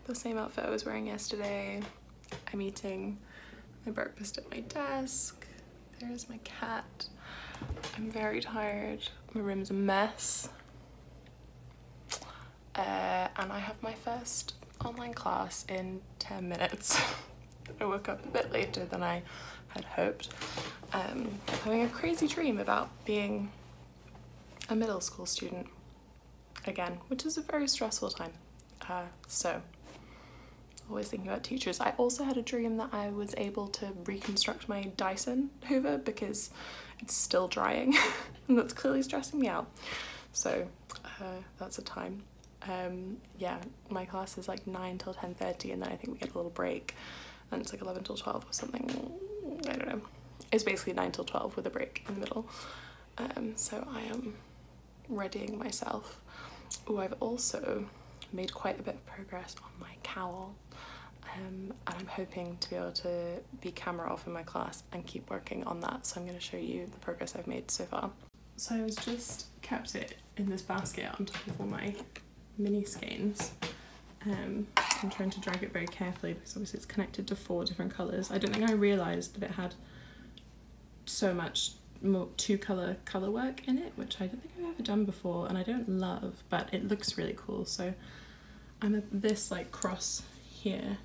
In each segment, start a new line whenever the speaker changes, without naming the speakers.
the same outfit I was wearing yesterday. I'm eating my breakfast at my desk. There's my cat. I'm very tired. My room's a mess. And I have my first online class in 10 minutes. I woke up a bit later than I had hoped. Having a crazy dream about being a middle school student again, which is a very stressful time. So always thinking about teachers. I also had a dream that I was able to reconstruct my Dyson Hoover because it's still drying and that's clearly stressing me out. So that's a time. Yeah, my class is like 9 till 10:30 and then I think we get a little break and it's like 11 till 12 or something. I don't know. It's basically 9 till 12 with a break in the middle. So I am readying myself. Oh, I've also made quite a bit of progress on my cowl. And I'm hoping to be able to be camera off in my class and keep working on that. So I'm going to show you the progress I've made so far. So I was just kept it in this basket on top of all my mini skeins. I'm trying to drag it very carefully because obviously it's connected to 4 different colours. I don't think I realised that it had so much more 2-colour colour work in it, which I don't think I've ever done before and I don't love, but it looks really cool. So this like cross here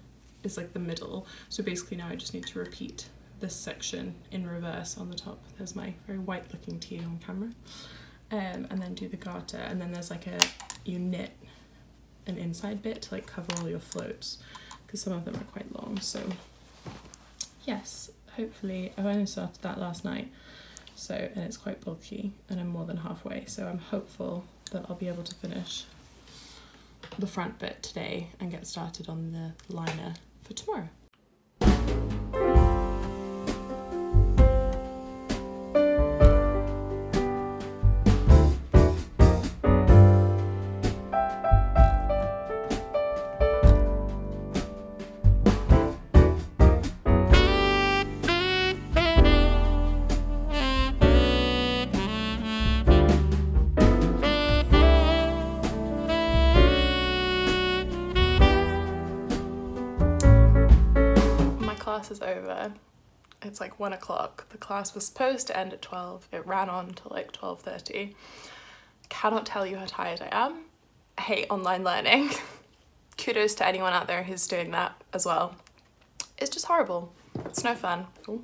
is like the middle. So basically now I just need to repeat this section in reverse on the top. There's my very white looking tee on camera. And then do the garter, and then there's like you knit an inside bit to like cover all your floats because some of them are quite long. So yes, hopefully I only started that last night, so and it's quite bulky and I'm more than halfway, so I'm hopeful that I'll be able to finish the front bit today and get started on the liner for tomorrow. Class is over. It's like 1 o'clock. The class was supposed to end at 12. It ran on to like 12:30. Cannot tell you how tired I am. I hate online learning. Kudos to anyone out there who's doing that as well. It's just horrible. It's no fun. Ooh.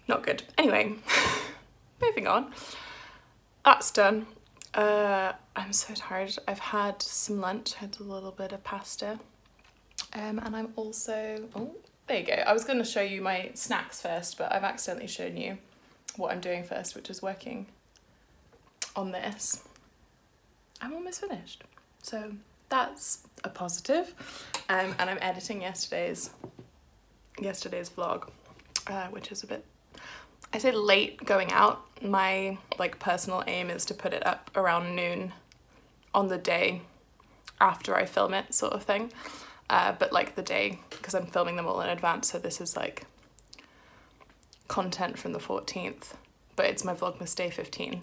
Not good. Anyway, moving on. That's done. I'm so tired. I've had some lunch. I had a little bit of pasta. And I'm also... Oh, there you go. I was going to show you my snacks first, but I've accidentally shown you what I'm doing first, which is working on this. I'm almost finished. So that's a positive. And I'm editing yesterday's vlog, which is a bit, I say late going out. My like personal aim is to put it up around noon on the day after I film it, sort of thing. But like the day, because I'm filming them all in advance, so this is like content from the 14th, but it's my Vlogmas day 15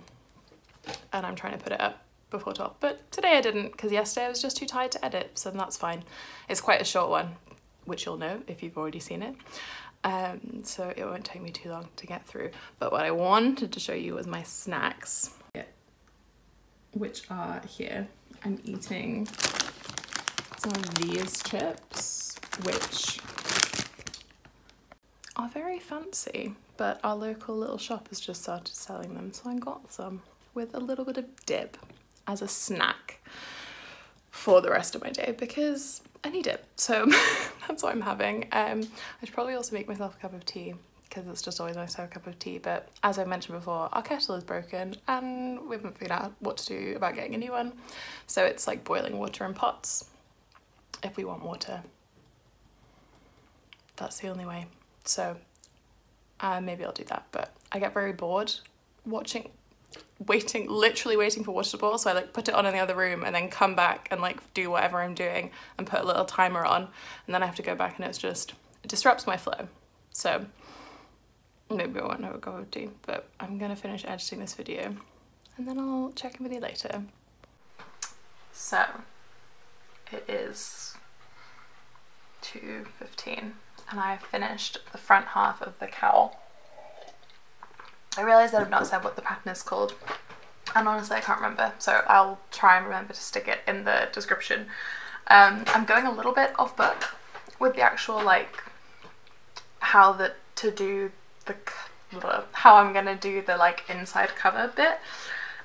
and I'm trying to put it up before 12. But today I didn't, because yesterday I was just too tired to edit, so that's fine. It's quite a short one, which you'll know if you've already seen it. So it won't take me too long to get through. But what I wanted to show you was my snacks, which are here. I'm eating some of these chips, which are very fancy, but our local little shop has just started selling them, so I got some with a little bit of dip as a snack for the rest of my day because I need it. So that's what I'm having. I should probably also make myself a cup of tea because it's just always nice to have a cup of tea, but as I mentioned before, our kettle is broken and we haven't figured out what to do about getting a new one. So it's like boiling water in pots if we want water. That's the only way. So maybe I'll do that, but I get very bored literally waiting for water to boil, so I like put it on in the other room and then come back and like do whatever I'm doing and put a little timer on, and then I have to go back and it disrupts my flow. So maybe I won't have a cup of tea, but I'm gonna finish editing this video and then I'll check in with you later. So it is 2:15 and I finished the front half of the cowl. I realised that I've not said what the pattern is called, and honestly I can't remember, so I'll try and remember to stick it in the description. I'm going a little bit off book with the actual like how I'm gonna do the like inside cover bit,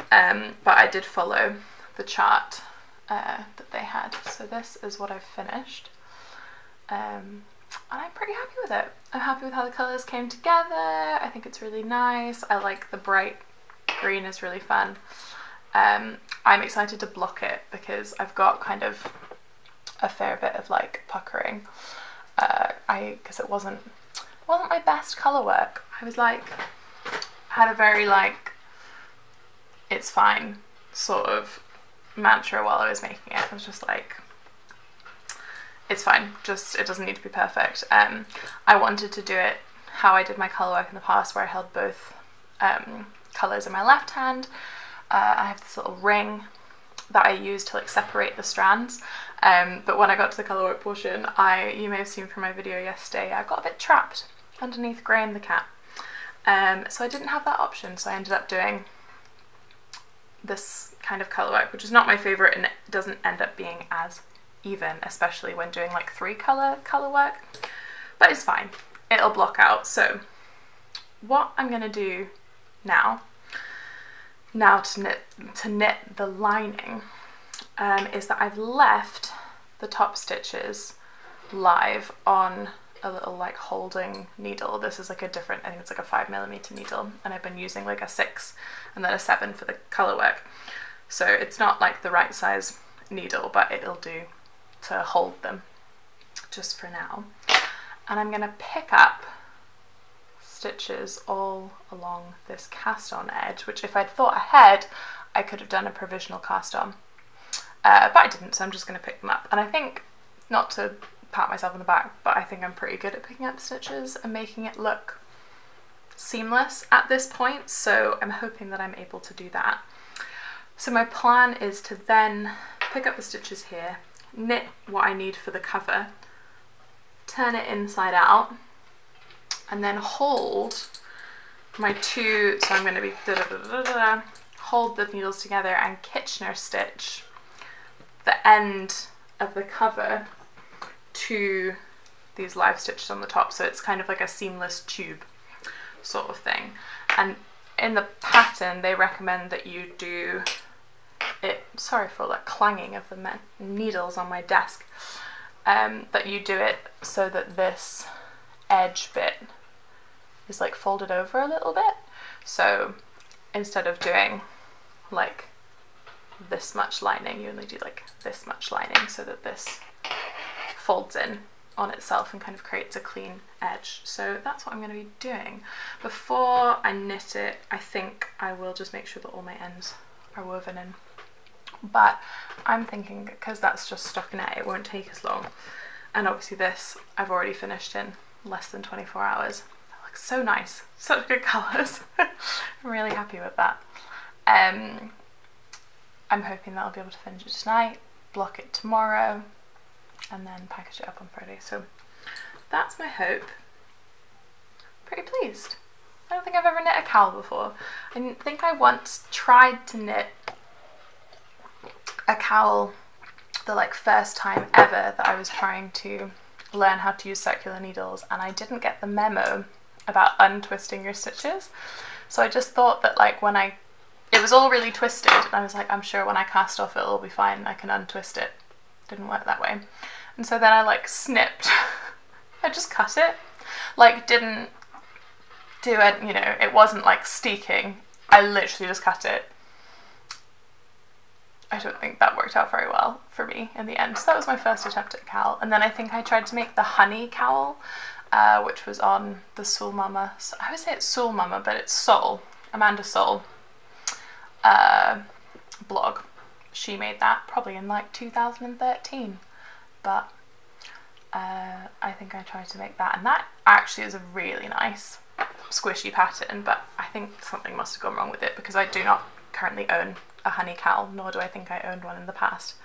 but I did follow the chart that they had. So this is what I've finished, and I'm pretty happy with it. I'm happy with how the colours came together. I think it's really nice. I like the bright green, is really fun. I'm excited to block it because I've got kind of a fair bit of like puckering, because it wasn't my best colour work. I was like, had a very like it's fine sort of mantra while I was making it. I was just like, it's fine, just it doesn't need to be perfect. I wanted to do it how I did my colour work in the past, where I held both colours in my left hand. I have this little ring that I use to like separate the strands, but when I got to the colour work portion, you may have seen from my video yesterday, I got a bit trapped underneath Graham the cat, so I didn't have that option, so I ended up doing this kind of colour work, which is not my favourite, and it doesn't end up being as even, especially when doing like 3 colour work, but it's fine, it'll block out. So what I'm gonna do now to knit the lining is that I've left the top stitches live on a little like holding needle. This is like a different, I think it's like a 5mm needle, and I've been using like a 6 and then a 7 for the colour work, so it's not like the right size needle, but it'll do to hold them just for now. And I'm going to pick up stitches all along this cast on edge, which if I'd thought ahead I could have done a provisional cast on, but I didn't, so I'm just going to pick them up. And I think, not to pat myself on the back, but I think I'm pretty good at picking up stitches and making it look seamless at this point, so I'm hoping that I'm able to do that. So my plan is to then pick up the stitches here, knit what I need for the cover, turn it inside out, and then hold my 2, so I'm going to be hold the needles together and Kitchener stitch the end of the cover to these live stitches on the top, so it's kind of like a seamless tube sort of thing. And in the pattern they recommend that you do it, sorry for all that clanging of the needles on my desk, that you do it so that this edge bit is like folded over a little bit. So instead of doing like this much lining, you only do like this much lining, so that this folds in on itself and kind of creates a clean edge. So that's what I'm going to be doing. Before I knit it, I think I will just make sure that all my ends are woven in. But I'm thinking, because that's just stockinette, it won't take as long. And obviously this I've already finished in less than 24 hours. That looks so nice, such good colours. I'm really happy with that. I'm hoping that I'll be able to finish it tonight, block it tomorrow, and then package it up on Friday. So that's my hope. Pretty pleased. I don't think I've ever knit a cowl before. I think I once tried to knit a cowl the like first time ever that I was trying to learn how to use circular needles, and I didn't get the memo about untwisting your stitches. So I just thought that like when it was all really twisted, and I was like, I'm sure when I cast off it'll be fine, I can untwist it. Didn't work that way. And so then I like snipped, I just cut it, like didn't do it, you know, it wasn't like steeking, I literally just cut it. I don't think that worked out very well for me in the end. So that was my first attempt at a cowl. And then I think I tried to make the honey cowl, which was on the Soul Mama, so I would say it's Soul Mama, but it's Soul, Amanda Soul blog. She made that probably in like 2013, but I think I tried to make that, and that actually is a really nice squishy pattern, but I think something must have gone wrong with it because I do not currently own a honey cowl, nor do I think I owned one in the past.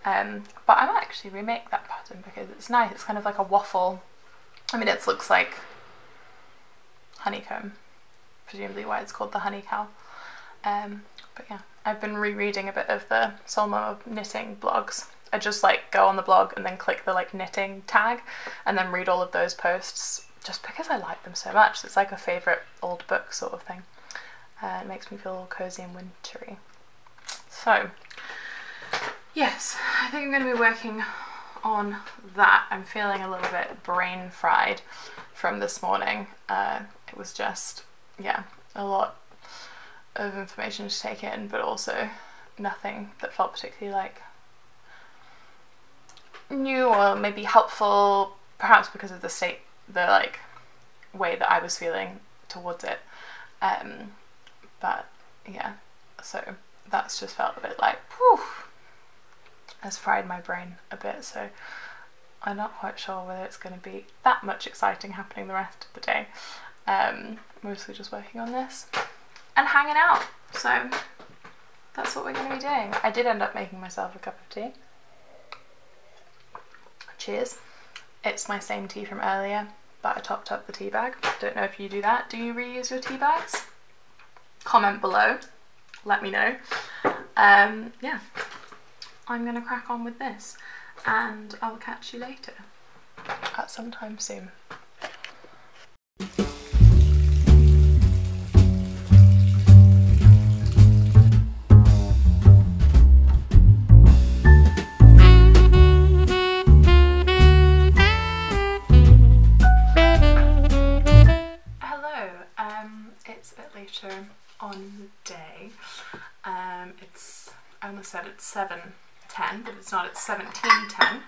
But I might actually remake that pattern because it's nice. It's kind of like a waffle. I mean, it looks like honeycomb, presumably why it's called the honey cowl. But yeah, I've been rereading a bit of the Soul Mama knitting blogs. I just like go on the blog and then click the like knitting tag and then read all of those posts just because I like them so much. It's like a favourite old book sort of thing. It makes me feel all cosy and wintry. So yes, I think I'm going to be working on that. I'm feeling a little bit brain fried from this morning. It was just, yeah, a lot of information to take in, but also nothing that felt particularly like new or maybe helpful, perhaps because of the like way that I was feeling towards it. But yeah, so that's just felt a bit like, whew, has fried my brain a bit, so I'm not quite sure whether it's going to be that much exciting happening the rest of the day. Mostly just working on this and hanging out, so that's what we're going to be doing. I did end up making myself a cup of tea. Cheers. It's my same tea from earlier, but I topped up the tea bag. Don't know if you do that. Do you reuse your tea bags? Comment below, let me know. Yeah, I'm gonna crack on with this and I'll catch you later at some time soon. It's a bit later on the day. I almost said it's 7:10, but it's not, it's 17:10.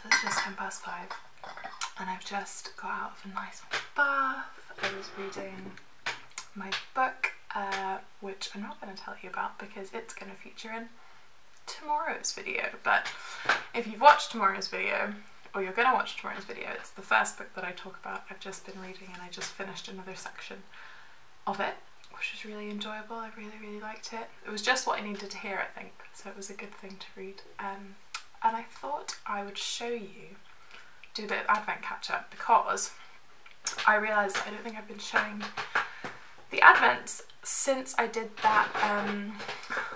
It's just 5:10 and I've just got out of a nice bath. I was reading my book, which I'm not going to tell you about because it's going to feature in tomorrow's video, but if you've watched tomorrow's video, or you're going to watch tomorrow's video, it's the first book that I talk about. I've just been reading and I just finished another section of it, which was really enjoyable. I really liked it. It was just what I needed to hear, I think, so it was a good thing to read. And I thought I would show you, do a bit of Advent catch-up, because I realised I don't think I've been showing the Advents since I did that,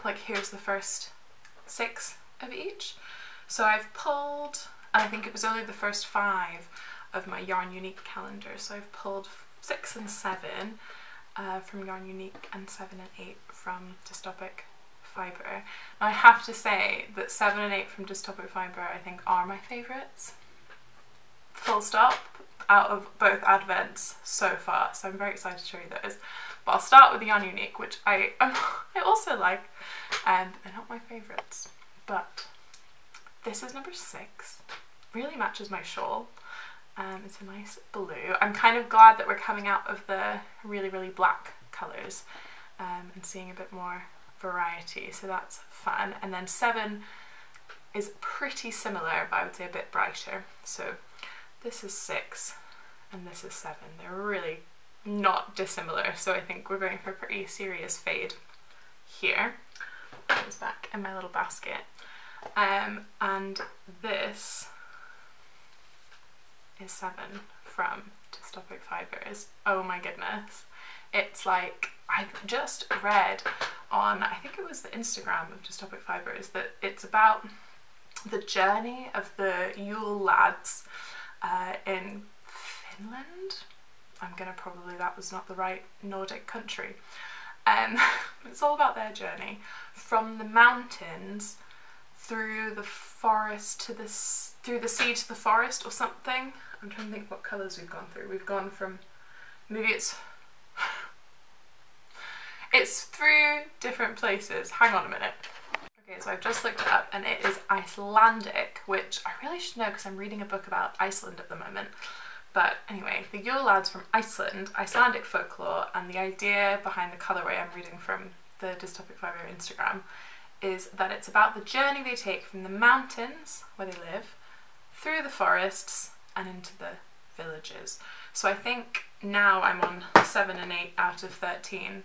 like here's the first 6 of each. So I've pulled, and I think it was only the first 5 of my Yarn Unique calendar, so I've pulled 6 and 7 from Yarn Unique and 7 and 8 from Dystopic Fibre. Now I have to say that 7 and 8 from Dystopic Fibre I think are my favourites, full stop, out of both Advents so far, so I'm very excited to show you those. But I'll start with the Yarn Unique, which I also like, and they're not my favourites, but this is number 6. Really matches my shawl. It's a nice blue. I'm kind of glad that we're coming out of the really black colours and seeing a bit more variety, so that's fun. And then 7 is pretty similar, but I would say a bit brighter. So this is 6 and this is 7. They're really not dissimilar, so I think we're going for a pretty serious fade here. Put this back in my little basket. And this is 7 from Dystopic Fibres. Oh my goodness. It's like, I just read on, I think it was the Instagram of Dystopic Fibres, that it's about the journey of the Yule lads in Finland. I'm gonna probably, that was not the right Nordic country. It's all about their journey from the mountains through the forest to through the sea to the forest or something. I'm trying to think what colours we've gone through. We've gone from, maybe it's through different places. Hang on a minute. Okay, so I've just looked it up and it is Icelandic, which I really should know because I'm reading a book about Iceland at the moment. But anyway, the Yule lads from Iceland, Icelandic folklore, and the idea behind the colourway I'm reading from the Dystopic Fibre Instagram is that it's about the journey they take from the mountains where they live, through the forests and into the villages. So I think now I'm on 7 and 8 out of 13,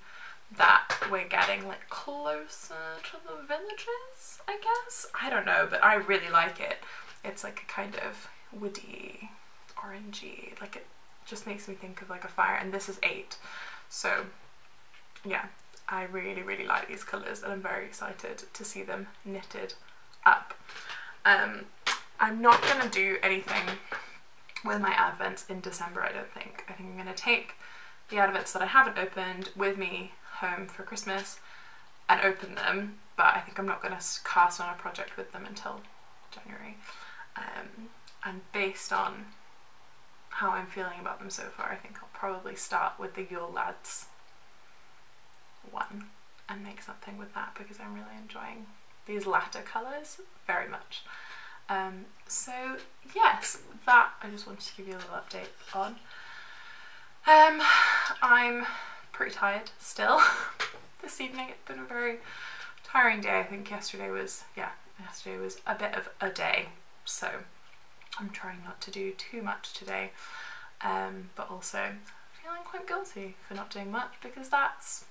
that we're getting like closer to the villages, I guess. I don't know, but I really like it. It's like a kind of woody, orangey, like it just makes me think of like a fire, and this is 8. So yeah, I really, really like these colours and I'm very excited to see them knitted up. I'm not going to do anything with my advents in December, I don't think. I think I'm going to take the advents that I haven't opened with me home for Christmas and open them, but I think I'm not going to cast on a project with them until January. And based on how I'm feeling about them so far, I think I'll probably start with the Yule Lads one and make something with that, because I'm really enjoying these latter colours very much. So yes, that I just wanted to give you a little update on. I'm pretty tired still this evening. It's been a very tiring day. I think yesterday was a bit of a day, so I'm trying not to do too much today, but also feeling quite guilty for not doing much, because that's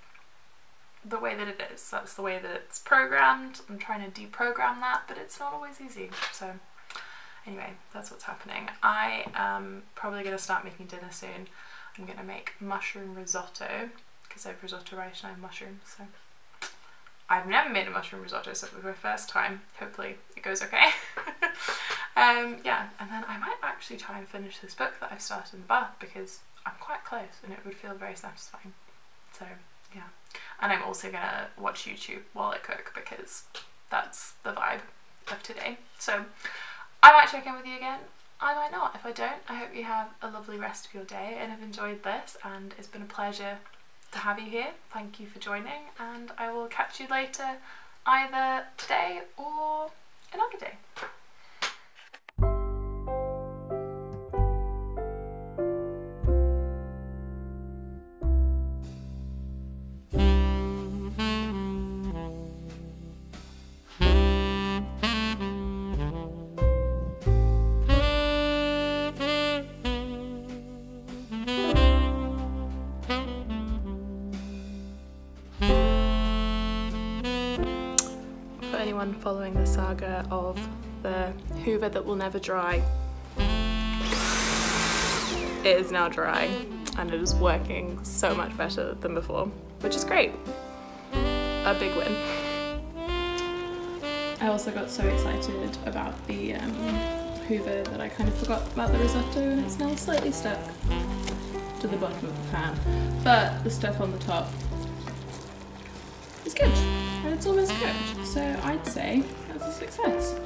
the way that it is. That's the way that it's programmed. I'm trying to deprogram that, but it's not always easy. So anyway, that's what's happening. I am probably going to start making dinner soon. I'm going to make mushroom risotto, because I have risotto rice and I have mushrooms. So I've never made a mushroom risotto, so it'll be my first time. Hopefully it goes okay. Yeah, and then I might actually try and finish this book that I've started in the bath, because I'm quite close and it would feel very satisfying. So yeah, and I'm also gonna watch YouTube while I cook, because that's the vibe of today. So I might check in with you again, I might not. If I don't, I hope you have a lovely rest of your day and have enjoyed this, and it's been a pleasure to have you here. Thank you for joining, and I will catch you later, either today or another day. Anyone following the saga of the hoover that will never dry, it is now drying and it is working so much better than before, which is great. A big win. I also got so excited about the hoover that I kind of forgot about the risotto, and it's now slightly stuck to the bottom of the pan, but the stuff on the top is good. And it's almost cooked, so I'd say that's a success.